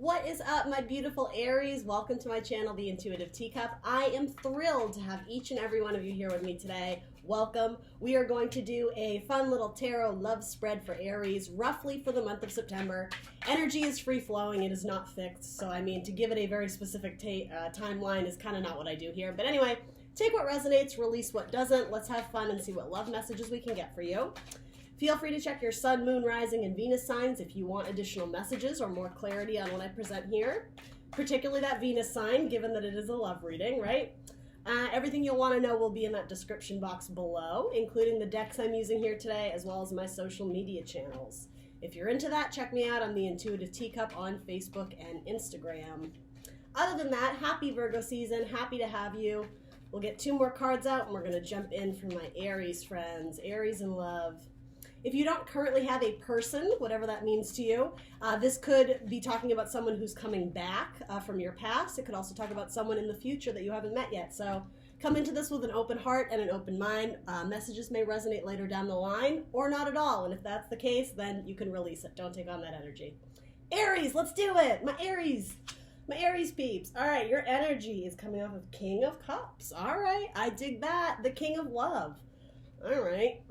What is up, my beautiful Aries? Welcome to my channel, The Intuitive Teacup. I am thrilled to have each and every one of you here with me today. Welcome. We are going to do a fun little tarot love spread for Aries, roughly for the month of September. Energy is free-flowing. It is not fixed. So, I mean, to give it a very specific timeline is kind of not what I do here. But anyway, take what resonates, release what doesn't. Let's have fun and see what love messages we can get for you. Feel free to check your sun, moon, rising, and Venus signs if you want additional messages or more clarity on what I present here, particularly that Venus sign, given that it is a love reading, right? Everything you'll want to know will be in that description box below, including the decks I'm using here today, as well as my social media channels. If you're into that, check me out on The Intuitive Teacup on Facebook and Instagram. Other than that, happy Virgo season. Happy to have you. We'll get 2 more cards out, and we're going to jump in for my Aries friends. Aries in love. If you don't currently have a person, whatever that means to you, this could be talking about someone who's coming back from your past. It could also talk about someone in the future that you haven't met yet. So come into this with an open heart and an open mind. Messages may resonate later down the line or not at all. And if that's the case, then you can release it. Don't take on that energy. Aries, let's do it. My Aries peeps. All right, your energy is coming off of King of Cups. All right, I dig that. The King of Love. All right.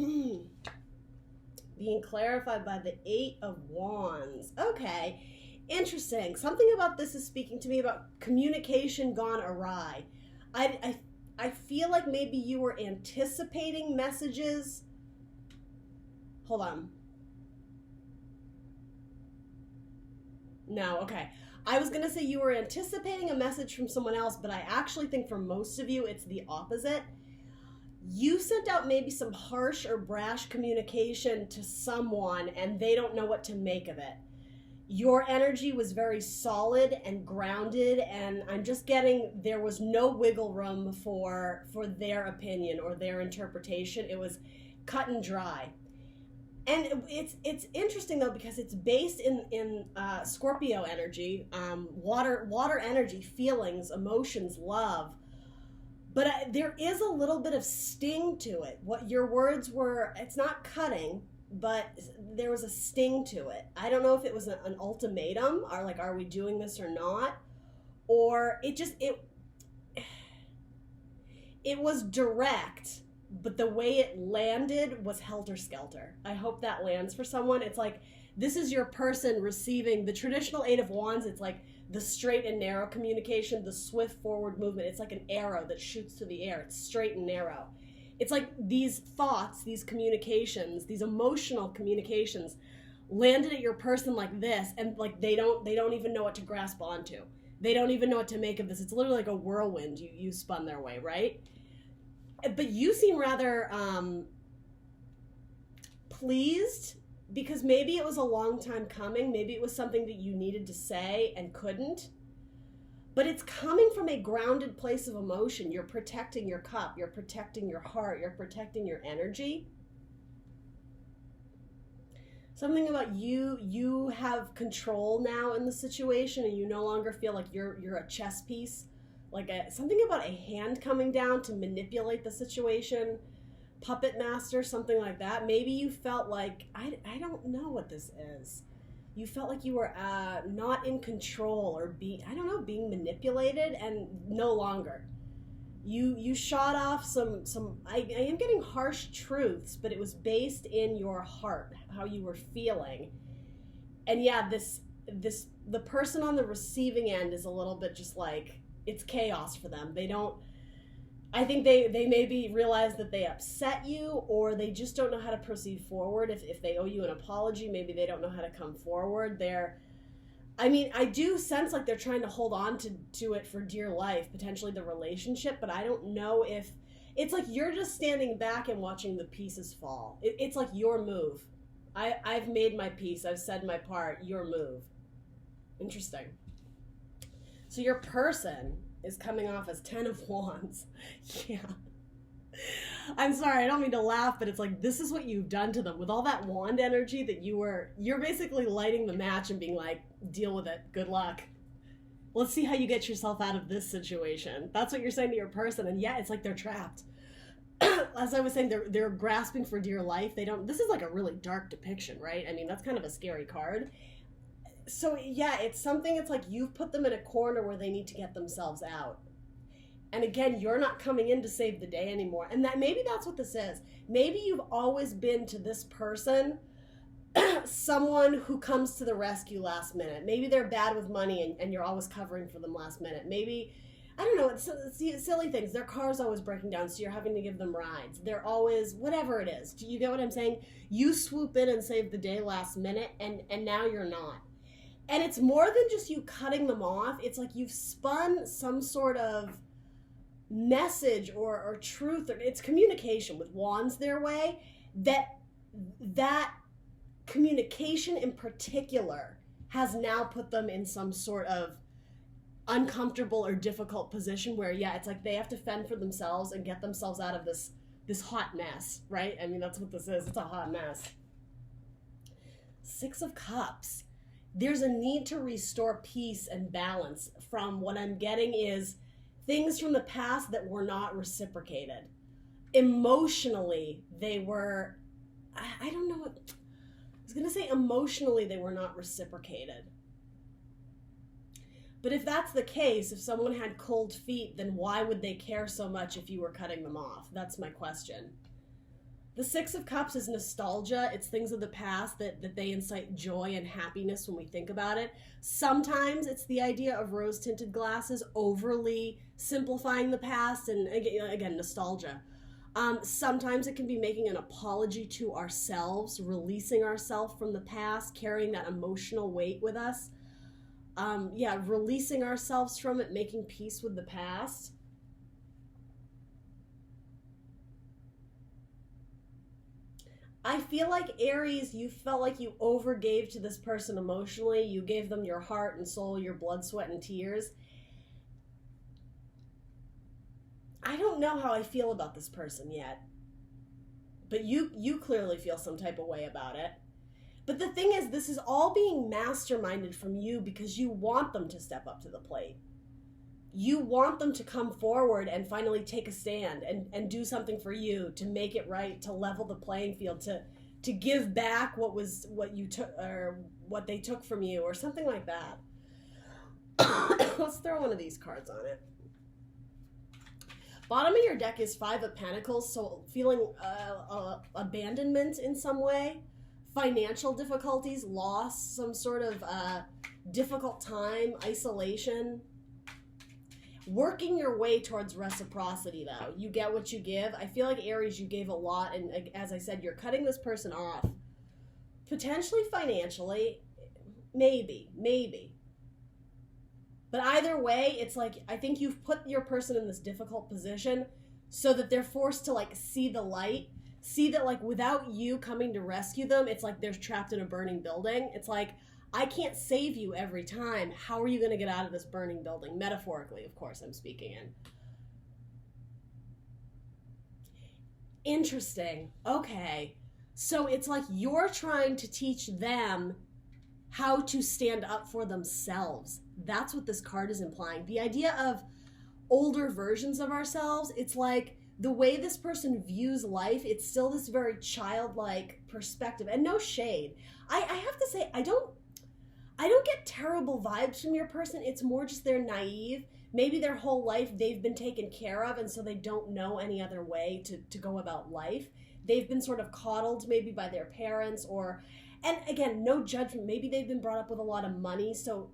Being clarified by the 8 of Wands. Okay, interesting. Something about this is speaking to me about communication gone awry. I feel like maybe you were anticipating messages. Hold on. No, okay. I was going to say you were anticipating a message from someone else, but I actually think for most of you, it's the opposite. You sent out maybe some harsh or brash communication to someone and they don't know what to make of it. Your energy was very solid and grounded, and I'm just getting there was no wiggle room for their opinion or their interpretation. It was cut and dry. And it's interesting though, because it's based in Scorpio energy, water energy, feelings, emotions, love. But there is a little bit of sting to it. What your words were, it's not cutting, but there was a sting to it. I don't know if it was an ultimatum, or like, are we doing this or not? Or it was direct, but the way it landed was helter-skelter. I hope that lands for someone. It's like, this is your person receiving the traditional 8 of Wands. It's like the straight and narrow communication, the swift forward movement. It's like an arrow that shoots through the air. It's straight and narrow. It's like these thoughts, these communications, these emotional communications landed at your person like this, and like they don't even know what to grasp onto. They don't even know what to make of this. It's literally like a whirlwind you spun their way, right? But you seem rather pleased, because maybe it was a long time coming. Maybe it was something that you needed to say and couldn't. But it's coming from a grounded place of emotion. You're protecting your cup. You're protecting your heart. You're protecting your energy. Something about you have control now in the situation, and you no longer feel like you're a chess piece. Like something about a hand coming down to manipulate the situation. Puppet master, something like that. Maybe you felt like, I don't know what this is. You felt like you were not in control, or being manipulated, and no longer. You shot off some I am getting harsh truths, but it was based in your heart, how you were feeling. And yeah, the person on the receiving end is a little bit just like, it's chaos for them. I think they maybe realize that they upset you, or they just don't know how to proceed forward. If they owe you an apology, maybe they don't know how to come forward. I do sense like they're trying to hold on to it for dear life, potentially the relationship, but I don't know if it's like you're just standing back and watching the pieces fall. It's like your move. I've made my peace. I've said my part. Your move. Interesting. So your person is coming off as 10 of Wands. Yeah. I'm sorry, I don't mean to laugh, but it's like, this is what you've done to them. With all that wand energy that you're basically lighting the match and being like, deal with it. Good luck. Let's see how you get yourself out of this situation. That's what you're saying to your person. And yeah, it's like they're trapped. As I was saying, they're grasping for dear life. This is like a really dark depiction, right? I mean, that's kind of a scary card. So yeah, it's something, it's like you've put them in a corner where they need to get themselves out. And again, you're not coming in to save the day anymore. And that maybe that's what this is. Maybe you've always been to this person someone who comes to the rescue last minute. Maybe they're bad with money and you're always covering for them last minute. Maybe, I don't know, it's silly things. Their car's always breaking down, so you're having to give them rides. They're always, whatever it is. Do you get what I'm saying? You swoop in and save the day last minute, and now you're not. And it's more than just you cutting them off. It's like you've spun some sort of message or truth, or it's communication with wands their way, that communication in particular has now put them in some sort of uncomfortable or difficult position where, yeah, it's like they have to fend for themselves and get themselves out of this hot mess, right? I mean, that's what this is. It's a hot mess. Six of Cups. There's a need to restore peace and balance. From what I'm getting is things from the past that were not reciprocated. Emotionally, they were, I don't know what, I was going to say emotionally they were not reciprocated. But if that's the case, if someone had cold feet, then why would they care so much if you were cutting them off? That's my question. The Six of Cups is nostalgia. It's things of the past that they incite joy and happiness when we think about it. Sometimes it's the idea of rose-tinted glasses, overly simplifying the past, and again, nostalgia. Sometimes it can be making an apology to ourselves, releasing ourselves from the past, carrying that emotional weight with us. Releasing ourselves from it, making peace with the past. I feel like Aries, you felt like you overgave to this person emotionally. You gave them your heart and soul, your blood, sweat, and tears. I don't know how I feel about this person yet. But you clearly feel some type of way about it. But the thing is, this is all being masterminded from you because you want them to step up to the plate. You want them to come forward and finally take a stand and do something for you, to make it right, to level the playing field, to give back what you took, or what they took from you, or something like that. Let's throw one of these cards on it. Bottom of your deck is Five of Pentacles, so feeling abandonment in some way, financial difficulties, loss, some sort of difficult time, isolation. Working your way towards reciprocity, though. You get what you give. I feel like, Aries, you gave a lot, and as I said, you're cutting this person off. Potentially financially, maybe. But either way, it's like, I think you've put your person in this difficult position so that they're forced to, like, see the light, see that, like, without you coming to rescue them, it's like they're trapped in a burning building. It's like, I can't save you every time. How are you going to get out of this burning building? Metaphorically, of course, I'm speaking in. Interesting. Okay. So it's like you're trying to teach them how to stand up for themselves. That's what this card is implying. The idea of older versions of ourselves, it's like the way this person views life, it's still this very childlike perspective. And no shade. I have to say, I don't get terrible vibes from your person. It's more just they're naive. Maybe their whole life they've been taken care of, and so they don't know any other way to go about life. They've been sort of coddled maybe by their parents, and again, no judgment. Maybe they've been brought up with a lot of money, so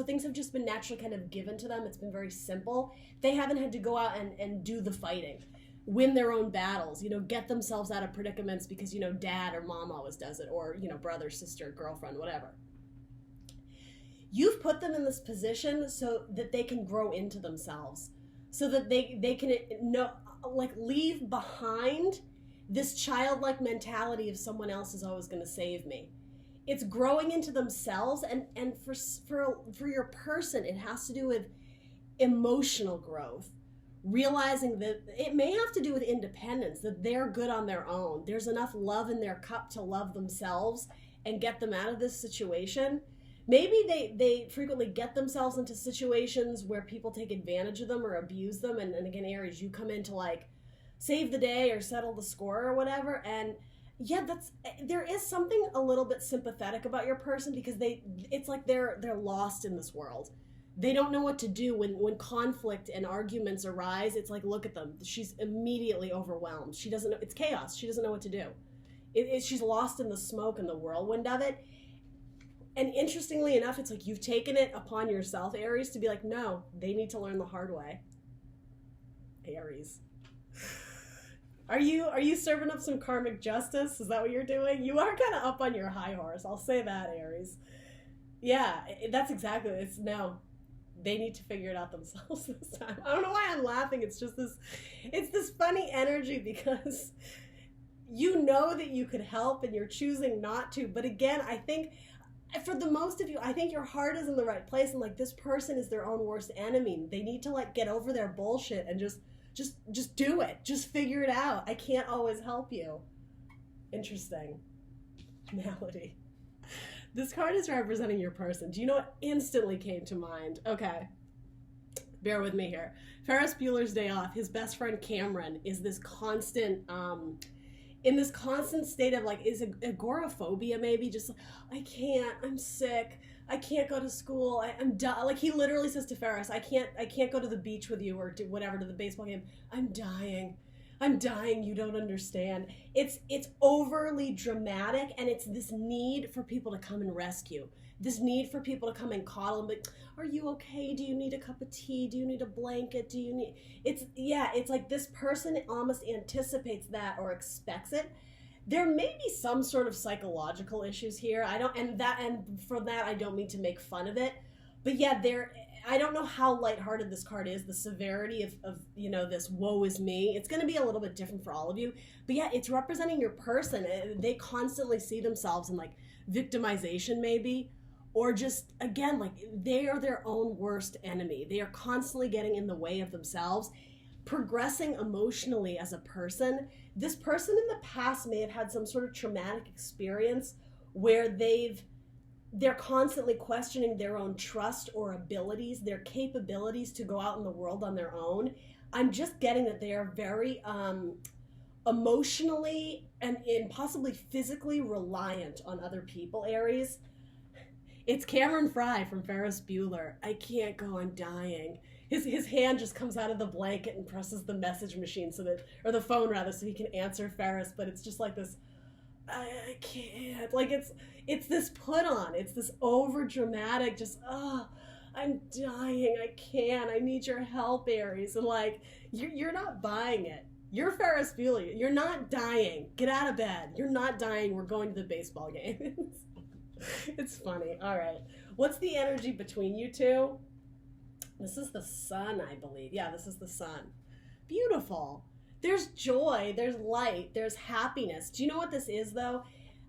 things have just been naturally kind of given to them. It's been very simple. They haven't had to go out and do the fighting, win their own battles, get themselves out of predicaments because, dad or mom always does it, or, brother, sister, girlfriend, whatever. You've put them in this position so that they can grow into themselves, so that they can leave behind this childlike mentality of someone else is always going to save me. It's growing into themselves, and for your person, it has to do with emotional growth, realizing that it may have to do with independence, that they're good on their own. There's enough love in their cup to love themselves and get them out of this situation. Maybe they frequently get themselves into situations where people take advantage of them or abuse them. And again, Aries, you come in to like save the day or settle the score or whatever. And Yeah, there is something a little bit sympathetic about your person because it's like they're lost in this world. They don't know what to do when conflict and arguments arise. It's like, look at them. She's immediately overwhelmed. She doesn't know, it's chaos. She doesn't know what to do. She's lost in the smoke and the whirlwind of it. And interestingly enough, it's like you've taken it upon yourself, Aries, to be like, no, they need to learn the hard way. Aries. Are you serving up some karmic justice? Is that what you're doing? You are kind of up on your high horse. I'll say that, Aries. Yeah, that's exactly it. It's no. They need to figure it out themselves this time. I don't know why I'm laughing. It's this funny energy because you know that you could help and you're choosing not to. But again, I think for the most of you, I think your heart is in the right place and like this person is their own worst enemy. They need to like get over their bullshit and just do it. Just figure it out. I can't always help you. Interesting. Melody. This card is representing your person. Do you know what instantly came to mind? Okay. Bear with me here. Ferris Bueller's Day Off, his best friend Cameron is this constant, in this constant state of like, is agoraphobia maybe? Just like, I can't, I'm sick. I can't go to school. I'm dying. Like he literally says to Ferris, I can't go to the beach with you or do whatever, to the baseball game. I'm dying. I'm dying. You don't understand. It's overly dramatic, and it's this need for people to come and rescue. This need for people to come and coddle and be, are you okay? Do you need a cup of tea? Do you need a blanket? Do you need, it's like this person almost anticipates that or expects it. There may be some sort of psychological issues here. And for that, I don't mean to make fun of it. But yeah, I don't know how lighthearted this card is, the severity of this woe is me. It's going to be a little bit different for all of you. But yeah, it's representing your person. They constantly see themselves in like victimization maybe, or just, again, like they are their own worst enemy. They are constantly getting in the way of themselves, progressing emotionally as a person. This person in the past may have had some sort of traumatic experience where they're constantly questioning their own trust or abilities, their capabilities to go out in the world on their own. I'm just getting that they are very emotionally and possibly physically reliant on other people, Aries. It's Cameron Fry from Ferris Bueller. I can't go, I'm dying. His hand just comes out of the blanket and presses the message machine or the phone rather, so he can answer Ferris, but it's just like this, I can't, like it's this put on, it's this over dramatic, just, I'm dying, I can't, I need your help, Aries. And like, you're not buying it. You're Ferris Bueller. You're not dying. Get out of bed. You're not dying. We're going to the baseball game. It's funny. All right. What's the energy between you two? This is the sun, I believe. Yeah, this is the sun. Beautiful. There's joy, there's light, there's happiness. Do you know what this is, though?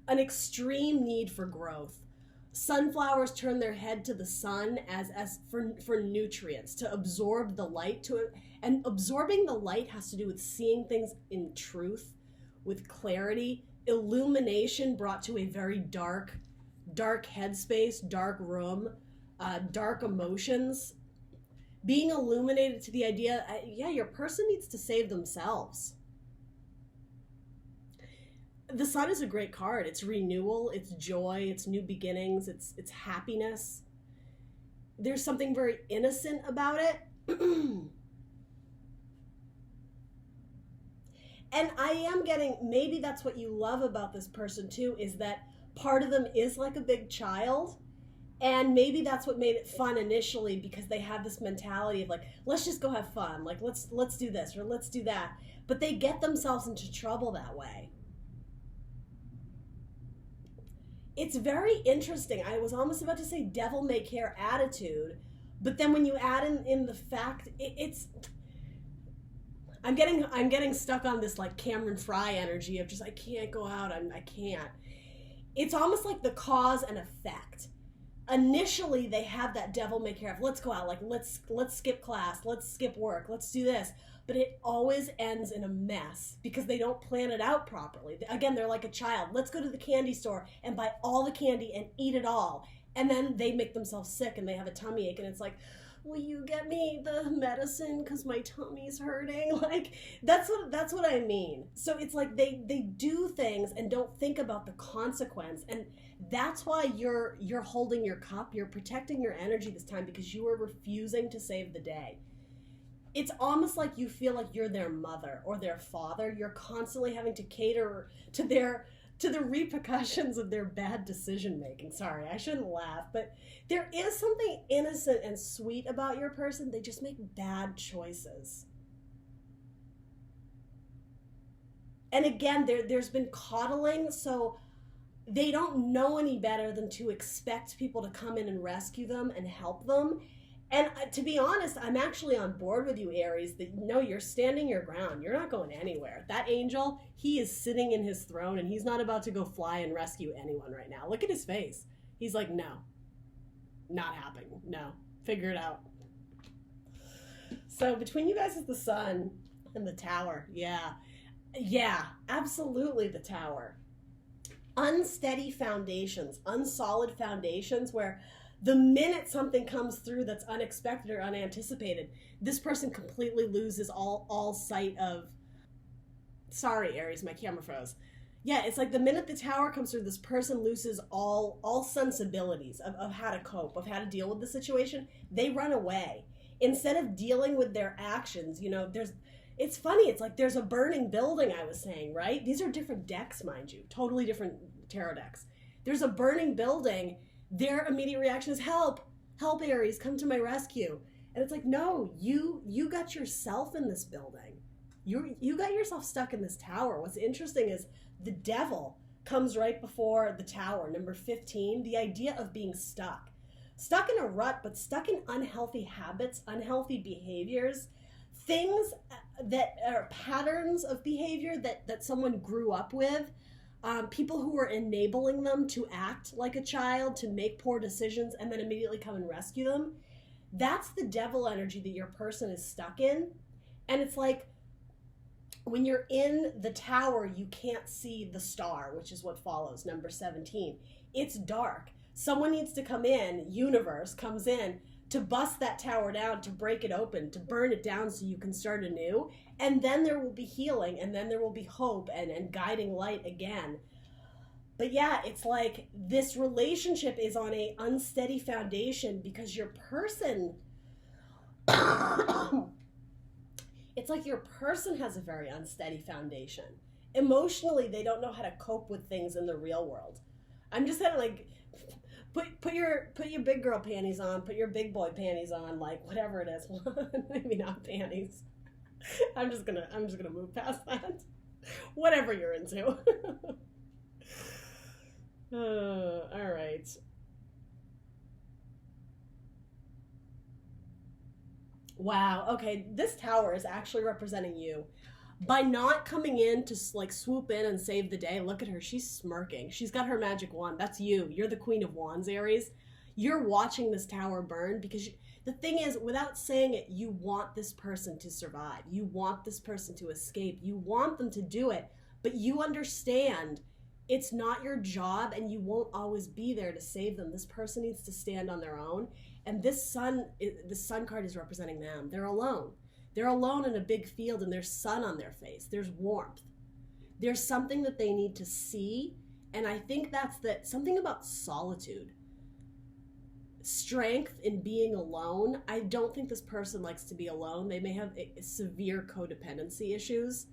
An extreme need for growth. Sunflowers turn their head to the sun as for nutrients, to absorb the light to it. And absorbing the light has to do with seeing things in truth, with clarity, illumination brought to a very dark headspace, dark room, dark emotions. Being illuminated to the idea, your person needs to save themselves. The sun is a great card. It's renewal, it's joy, it's new beginnings, it's happiness. There's something very innocent about it. And I am getting, maybe that's what you love about this person too, is that part of them is like a big child. And maybe that's what made it fun initially, because they have this mentality of like, let's just go have fun. Like, let's do this or let's do that. But they get themselves into trouble that way. It's very interesting. I was almost about to say devil may care attitude, but then when you add in the fact, I'm getting stuck on this like Cameron Fry energy of just, I can't go out, I can't. It's almost like the cause and effect. Initially, they have that devil may care of, let's go out, like let's skip class, let's skip work, let's do this. But it always ends in a mess because they don't plan it out properly. Again, they're like a child. Let's go to the candy store and buy all the candy and eat it all. And then they make themselves sick and they have a tummy ache and it's like, will you get me the medicine because my tummy's hurting? Like, that's what I mean. So it's like they do things and don't think about the consequence, and that's why you're holding your cup, you're protecting your energy this time, because you are refusing to save the day. It's almost like you feel like you're their mother or their father. You're constantly having to cater to the repercussions of their bad decision making. Sorry, I shouldn't laugh, but there is something innocent and sweet about your person. They just make bad choices. And again, there's been coddling, so they don't know any better than to expect people to come in and rescue them and help them. And to be honest, I'm actually on board with you, Aries, that no, you're standing your ground. You're not going anywhere. That angel, he is sitting in his throne, and he's not about to go fly and rescue anyone right now. Look at his face. He's like, no, not happening. No, figure it out. So between you guys is the sun and the tower. Yeah, absolutely the tower. Unsteady foundations, unsolid foundations, where the minute something comes through that's unexpected or unanticipated, this person completely loses all sight of... Sorry, Aries, my camera froze. Yeah, it's like the minute the tower comes through, this person loses all sensibilities of how to cope, of how to deal with the situation. They run away. Instead of dealing with their actions, it's funny, it's like there's a burning building, I was saying, right? These are different decks, mind you, totally different tarot decks. There's a burning building. Their immediate reaction is, help, Aries, come to my rescue. And it's like, no, you got yourself in this building. You got yourself stuck in this tower. What's interesting is the devil comes right before the tower, number 15, the idea of being stuck. Stuck in a rut, but stuck in unhealthy habits, unhealthy behaviors, things that are patterns of behavior that someone grew up with. People who are enabling them to act like a child, to make poor decisions, and then immediately come and rescue them. That's the devil energy that your person is stuck in. And it's like, when you're in the tower, you can't see the star, which is what follows, number 17. It's dark. Someone needs to come in, universe comes in, to bust that tower down, to break it open, to burn it down so you can start anew. And then there will be healing, and then there will be hope and guiding light again. But yeah, it's like this relationship is on a unsteady foundation because your person... It's like your person has a very unsteady foundation. Emotionally, they don't know how to cope with things in the real world. I'm just kind of like... Put your big girl panties on, put your big boy panties on, like whatever it is. Maybe not panties. I'm just gonna move past that. Whatever you're into. All right. Wow. Okay, this tower is actually representing you. By not coming in to like swoop in and save the day, look at her. She's smirking. She's got her magic wand. That's you. You're the Queen of Wands, Aries. You're watching this tower burn because the thing is, without saying it, you want this person to survive. You want this person to escape. You want them to do it, but you understand it's not your job and you won't always be there to save them. This person needs to stand on their own. And the sun card is representing them. They're alone. They're alone in a big field and there's sun on their face. There's warmth. There's something that they need to see. And I think that's something about solitude. Strength in being alone. I don't think this person likes to be alone. They may have severe codependency issues.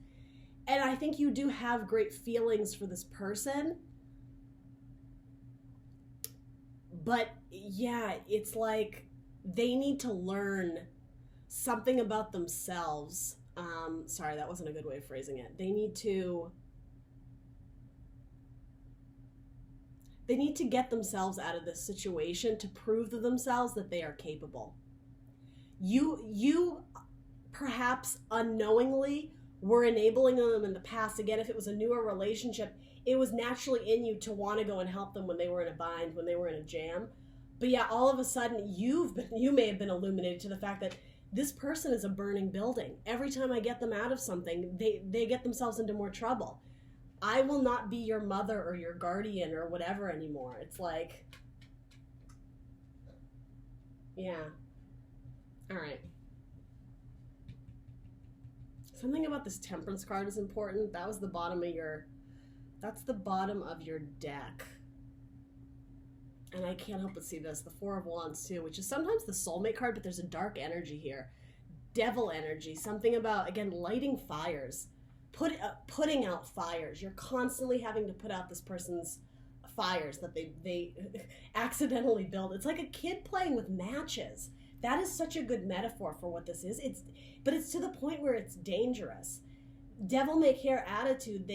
And I think you do have great feelings for this person. But yeah, it's like they need to learn something about themselves. Sorry, that wasn't a good way of phrasing it. They need to get themselves out of this situation to prove to themselves that they are capable. You perhaps unknowingly were enabling them in the past. Again, if it was a newer relationship, it was naturally in you to want to go and help them when they were in a bind, when they were in a jam. But yeah, all of a sudden you may have been illuminated to the fact that this person is a burning building. Every time I get them out of something, they get themselves into more trouble. I will not be your mother or your guardian or whatever anymore. It's like, yeah. All right. Something about this Temperance card is important. That was the bottom of your... That's the bottom of your deck. And I can't help but see this. The Four of Wands, too, which is sometimes the soulmate card, but there's a dark energy here. Devil energy. Something about, again, lighting fires. Putting out fires. You're constantly having to put out this person's fires that they accidentally build. It's like a kid playing with matches. That is such a good metaphor for what this is. But it's to the point where it's dangerous. Devil may care attitude.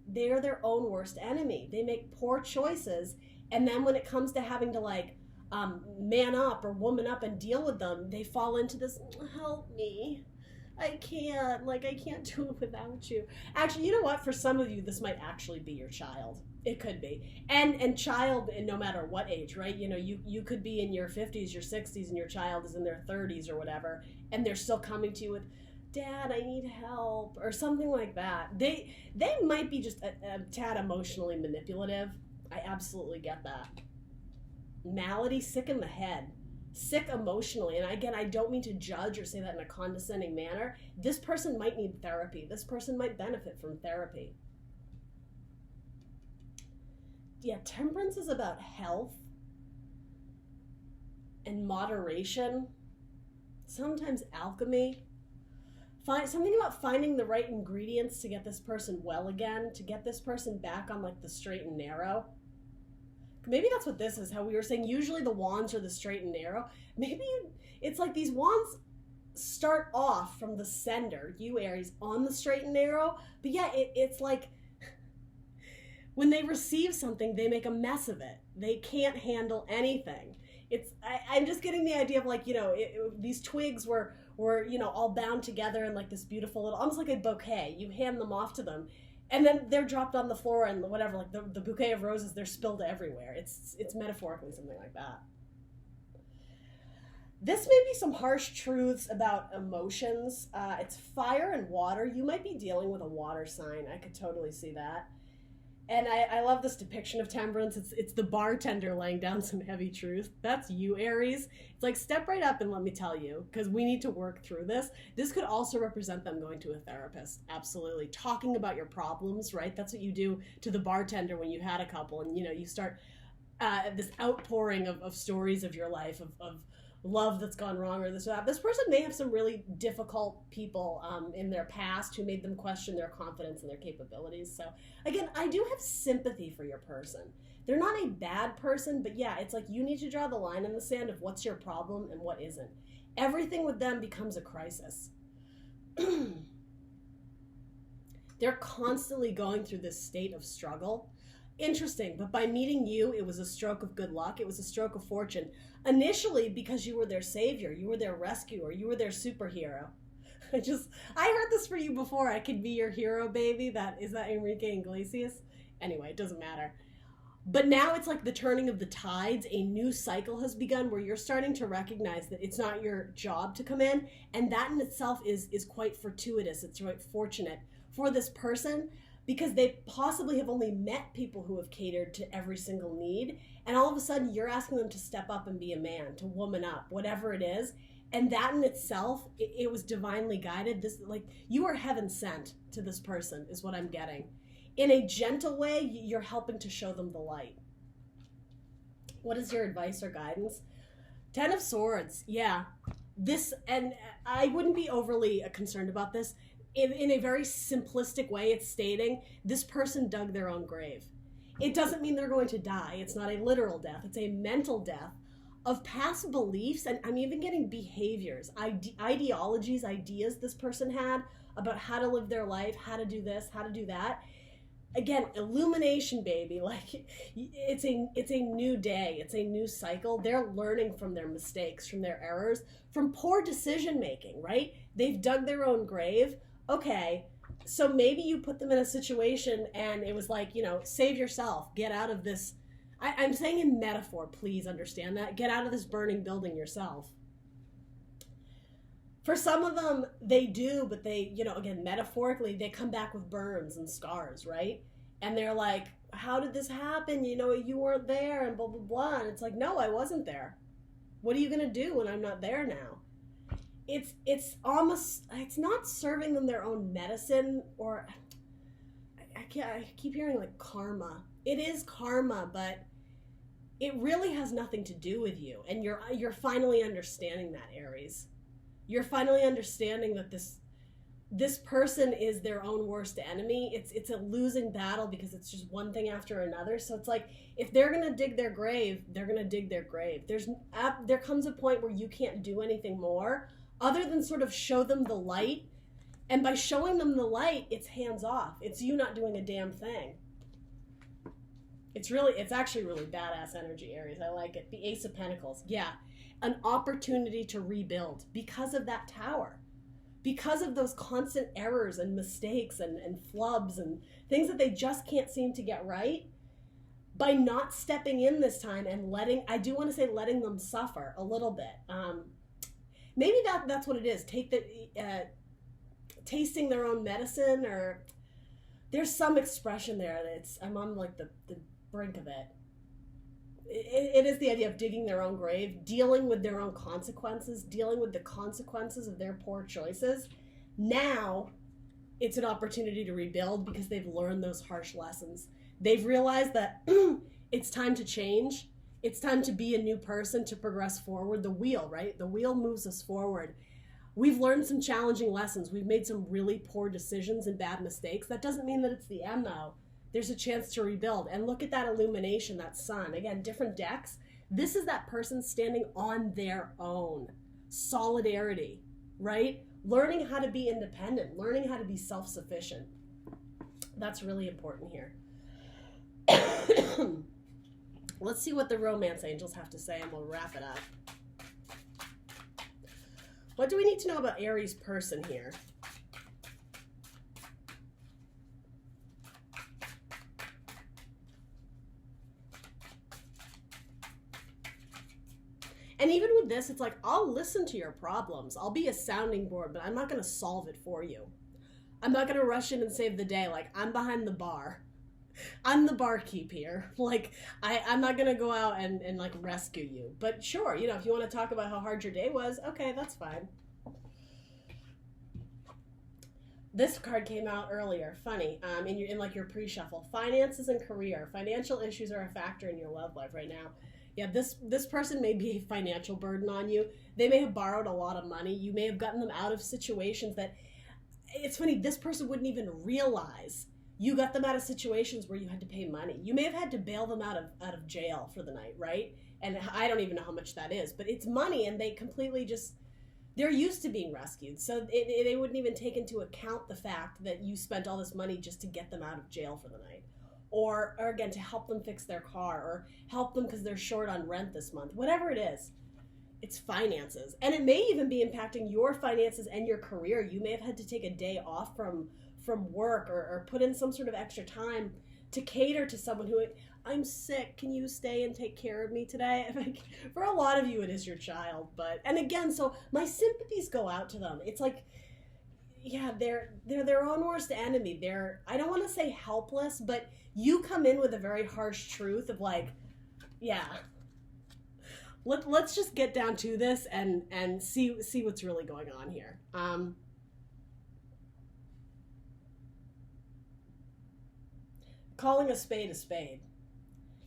They're their own worst enemy. They make poor choices, and then when it comes to having to like man up or woman up and deal with them, they fall into this, help me. I can't do it without you. Actually, you know what? For some of you, this might actually be your child. It could be. And child, no matter what age, right? You know, you could be in your 50s, your 60s, and your child is in their 30s or whatever, and they're still coming to you with, Dad, I need help, or something like that. They might be just a tad emotionally manipulative. I absolutely get that. Malady, sick in the head. Sick emotionally. And again, I don't mean to judge or say that in a condescending manner. This person might need therapy. This person might benefit from therapy. Yeah, Temperance is about health and moderation. Sometimes alchemy. Something about finding the right ingredients to get this person well again, to get this person back on like the straight and narrow. Maybe that's what this is, how we were saying usually the wands are the straight and narrow. Maybe it's like these wands start off from the sender, you Aries, on the straight and narrow. But yeah, it's like when they receive something, they make a mess of it. They can't handle anything. I'm just getting the idea of like, you know, these twigs were, you know, all bound together in like this beautiful little, almost like a bouquet. You hand them off to them, and then they're dropped on the floor and whatever, like the bouquet of roses, they're spilled everywhere. It's metaphorically something like that. This may be some harsh truths about emotions. It's fire and water. You might be dealing with a water sign. I could totally see that. And I love this depiction of Temperance. It's the bartender laying down some heavy truth. That's you, Aries. It's like, step right up and let me tell you, because we need to work through this. This could also represent them going to a therapist. Absolutely. Talking about your problems, right? That's what you do to the bartender when you had a couple, and, you know, you start this outpouring of stories of your life, of love that's gone wrong or this or that. This person may have some really difficult people in their past who made them question their confidence and their capabilities. So again, I do have sympathy for your person. They're not a bad person, but yeah, it's like you need to draw the line in the sand of what's your problem and what isn't. Everything with them becomes a crisis. They're constantly going through this state of struggle. Interesting, but by meeting you, it was a stroke of good luck. It was a stroke of fortune. Initially, because you were their savior, you were their rescuer, you were their superhero. I heard this for you before. I could be your hero, baby. Is that Enrique Iglesias? Anyway, it doesn't matter. But now it's like the turning of the tides. A new cycle has begun where you're starting to recognize that it's not your job to come in, and that in itself is quite fortuitous. It's quite fortunate for this person, because they possibly have only met people who have catered to every single need, and all of a sudden you're asking them to step up and be a man, to woman up, whatever it is. And that in itself, it was divinely guided. This, like, you are heaven sent to this person, is what I'm getting. In a gentle way, you're helping to show them the light. What is your advice or guidance? 10 of Swords, yeah. This, and I wouldn't be overly concerned about this. In a very simplistic way, it's stating this person dug their own grave. It doesn't mean they're going to die. It's not a literal death. It's a mental death of past beliefs, and I'm even getting behaviors, ideologies, ideas this person had about how to live their life, how to do this, how to do that. Again, illumination, baby. Like, it's a new day. It's a new cycle. They're learning from their mistakes, from their errors, from poor decision making, right? They've dug their own grave. Okay, so maybe you put them in a situation and it was like, you know, save yourself, get out of this. I'm saying in metaphor, please understand that. Get out of this burning building yourself. For some of them, they do, but they, you know, again, metaphorically, they come back with burns and scars, right? And they're like, how did this happen? You know, you weren't there and blah, blah, blah. And it's like, no, I wasn't there. What are you going to do when I'm not there now? It's almost, it's not serving them their own medicine, or I keep hearing like karma. It is karma, but it really has nothing to do with you. And you're finally understanding that, Aries. You're finally understanding that this person is their own worst enemy. It's a losing battle because it's just one thing after another. So it's like, if they're going to dig their grave, they're going to dig their grave. There comes a point where you can't do anything more other than sort of show them the light. And by showing them the light, it's hands off. It's you not doing a damn thing. It's actually really badass energy, Aries. I like it. The Ace of Pentacles. Yeah. An opportunity to rebuild because of that Tower. Because of those constant errors and mistakes and flubs and things that they just can't seem to get right. By not stepping in this time and letting them suffer a little bit. Maybe that's what it is. Tasting their own medicine, or there's some expression there I'm on like the brink of it. It is the idea of digging their own grave, dealing with their own consequences, dealing with the consequences of their poor choices. Now it's an opportunity to rebuild because they've learned those harsh lessons. They've realized that it's time to change. It's time to be a new person, to progress forward. The wheel, right? The wheel moves us forward. We've learned some challenging lessons. We've made some really poor decisions and bad mistakes. That doesn't mean that it's the end, though. There's a chance to rebuild. And look at that illumination, that sun. Again, different decks. This is that person standing on their own. Solidarity, right? Learning how to be independent, learning how to be self-sufficient. That's really important here. Let's see what the romance angels have to say, and we'll wrap it up. What do we need to know about Aries' person here? And even with this, it's like, I'll listen to your problems. I'll be a sounding board, but I'm not going to solve it for you. I'm not going to rush in and save the day. Like, I'm behind the bar. I'm the barkeep here. Like, I'm not going to go out and like rescue you. But sure, you know, if you want to talk about how hard your day was, okay, that's fine. This card came out earlier. Funny. In like your pre-shuffle. Finances and career. Financial issues are a factor in your love life right now. Yeah, this person may be a financial burden on you. They may have borrowed a lot of money. You may have gotten them out of situations that, it's funny, this person wouldn't even realize you got them out of situations where you had to pay money. You may have had to bail them out of jail for the night, right? And I don't even know how much that is, but it's money, and they completely just, they're used to being rescued. So they wouldn't even take into account the fact that you spent all this money just to get them out of jail for the night. Or again, to help them fix their car, or help them because they're short on rent this month. Whatever it is, it's finances. And it may even be impacting your finances and your career. You may have had to take a day off from work, or put in some sort of extra time to cater to someone who, I'm sick, can you stay and take care of me today? For a lot of you, it is your child. And again, so my sympathies go out to them. It's like, yeah, they're their own worst enemy. I don't want to say helpless, but you come in with a very harsh truth of like, yeah, let's just get down to this and see what's really going on here. Calling a spade.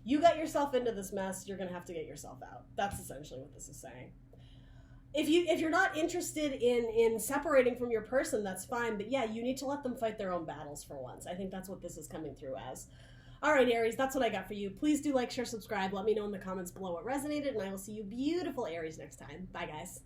You got yourself into this mess, you're going to have to get yourself out. That's essentially what this is saying. If you're not interested in separating from your person, that's fine. But yeah, you need to let them fight their own battles for once. I think that's what this is coming through as. All right, Aries, that's what I got for you. Please do like, share, subscribe. Let me know in the comments below what resonated, and I will see you beautiful Aries next time. Bye, guys.